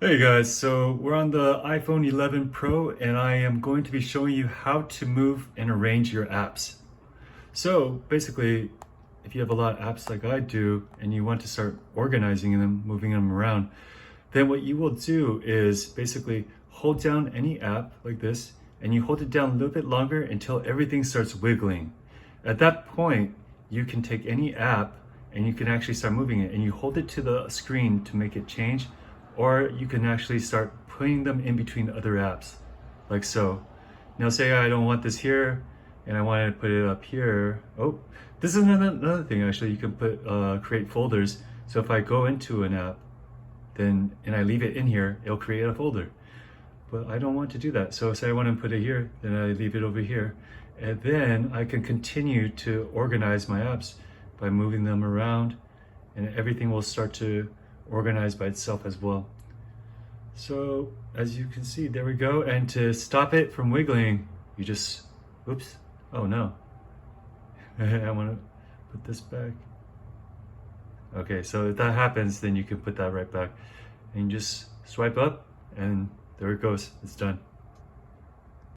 Hey guys, so we're on the iPhone 11 Pro and I am going to be showing you how to move and arrange your apps. So basically, if you have a lot of apps like I do and you want to start organizing them, moving them around, then what you will do is basically hold down any app like this and you hold it down a little bit longer until everything starts wiggling. At that point, you can take any app and you can actually start moving it and you hold it to the screen to make it change, or you can actually start putting them in between other apps like so. Now say I don't want this here and I want to put it up here. Oh, this is another thing actually. You can put create folders. So if I go into an app then and I leave it in here, it'll create a folder. But I don't want to do that. So say I want to put it here, then I leave it over here. And then I can continue to organize my apps by moving them around, and everything will start to organize by itself as well. So as you can see, there we go. And to stop it from wiggling, you just, oops, oh no. I want to put this back. Okay, so if that happens, then you can put that right back and just swipe up and there it goes, it's done.